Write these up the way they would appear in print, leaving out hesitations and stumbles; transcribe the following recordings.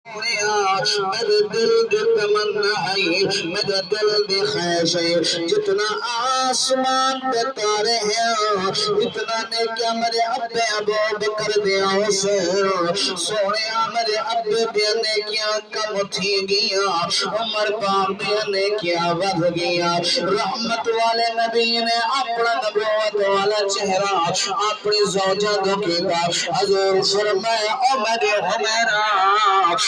میرے دل دی تمنا ہے، میرے دل دی خواہش ہے، جتنا آسمان دے تارے ہیں اتنا نے کیا میرے ابے ابو بکر دیا سے سونے میرے ابے دیا نے کیا کم تھی گیا، عمر پاک دیا نے کیا ود گیا۔ رحمت والے نبی نے اپنا نبوت والا چہرہ اپنی زوجہ دو کیتا، حضور فرمایا او میرے حمیرہ،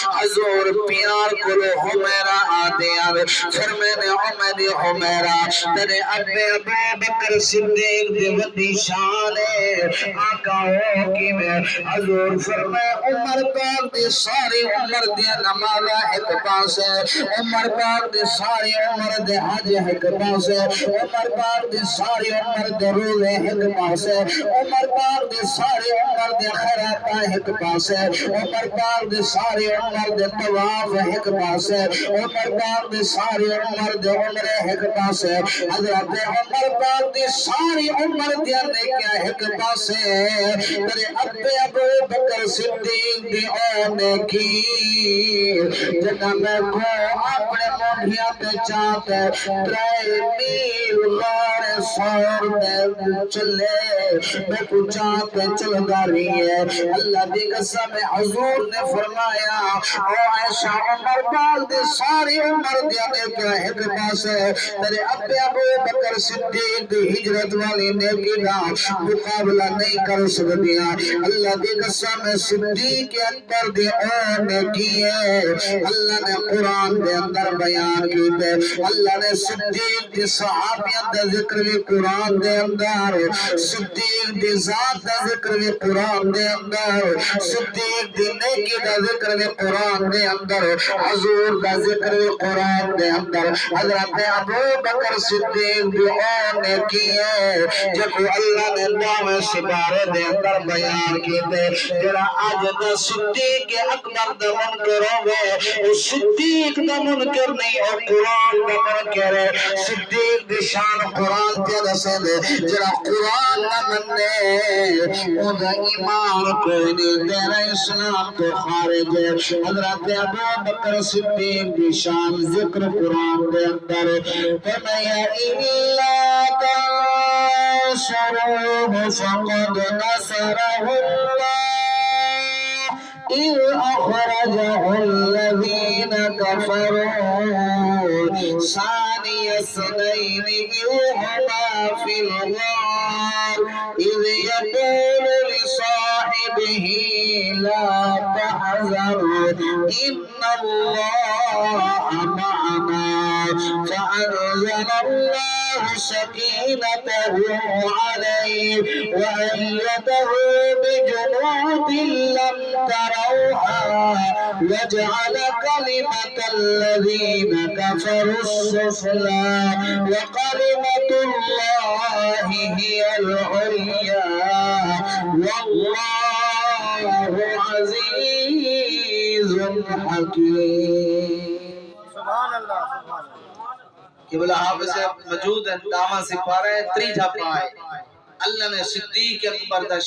حضور پیار کرو حمیرہ آدیا، پھر میں نے میری حمیرہ تیرے ابے ابو بکر صدیق دی ودی شان ہے، آقا ہو کی میں حضور فرمایا عمر پاک دی ساری عمر دی نماز ایک پاس ہے، عمر پاک دی ساری عمر دی حج ایک پاس ہے، عمر پاک دی ساری عمر دی روزے ایک پاس ہے، عمر پاک دی ساری عمر دی خیرات ایک پاس ہے، عمر پاک دی ساری عمر دی طواف ایک پاس ہے، عمر پاک دی ساری عمر دی عمرے ایک پاس ہے، حضرت عمر پاک دی ساری عمر دی نیکیاں ایک پاس ہے، تیرے ابے ابو بکر صدیق دی او نیکی جنہ میں کو اپنے موڈیاں تے چاہتے 3 میل غار سور دے چلے میں کو چاہتے چل داری ہے۔ اللہ دی قسم حضور نے فرمایا او عائشہ عمر پاک دی ساری عمر دی نیکیاں ایک پاس ہے، تیرے ابے ابو بکر صدیق دی ہجرت والی نیکی دا مقابلہ نہیں کر سکتیاں۔ اللہ دی قسم صدیق اکبر دی او نیکی ہے، اللہ نے قرآن دے اندر بیان کیتے، اللہ نے صدیق دی صحابیت دا ذکر بھی قرآن دے اندر، صدیق دی ذات دا ذکر بھی قرآن دے اندر، صدیق دی نیکی دا ذکر بھی قرآن دے اندر، حضور دا ذکر بھی قرآن دے اندر۔ حضرت ابو بکر صدیق دی او نیکی ہے جب اللہ نے نام سپارے دے اندر بیان کیتے، جڑا آج دا صدیق اکبر دا منکر ہوئے وہ صدیق دا منکر نہیں اور قرآن دا منکر ہے، صدیق دی شان قرآن تے دسے دے، جڑا قرآن نہ مننے او دا ایمان کوئی نہیں، تیرا اسلام تو خارج ہے۔ حضرت ابو بکر صدیق دی شان ذکر قرآن دے اندر فرمایا اِلَّا تَنْصُرُوهُ فَقَدْ نَصَرَهُ اللَّهُ إِذْ أَخْرَجَهُ الَّذِينَ كَفَرُوا ثَانِيَ اثْنَيْنِ إِذْ هُمَا فِي الْغَارِ إِذْ يَقُولُ لِصَاحِبِهِ لَا تَحْزَنْ إِنَّ اللَّهَ مَعَنَا فَأَنزَلَ اللَّهُ سَكِينَتَهُ عَلَيْهِ وَأَيَّدَهُ بِجُنُودٍ لَّمْ تَرَوْهَا وَجَعَلَ كَلِمَةَ الَّذِينَ كَفَرُوا السُّفْلَى وَكَلِمَةُ اللَّهِ هِيَ الْعُلْيَا وَاللَّهُ عَزِيزٌ حَكِيمٌ۔ سبحان اللہ قبلہ حافظ موجود ہے، دامن سپارہ 3 جھپائے اللہ نے صدیق اکبر دا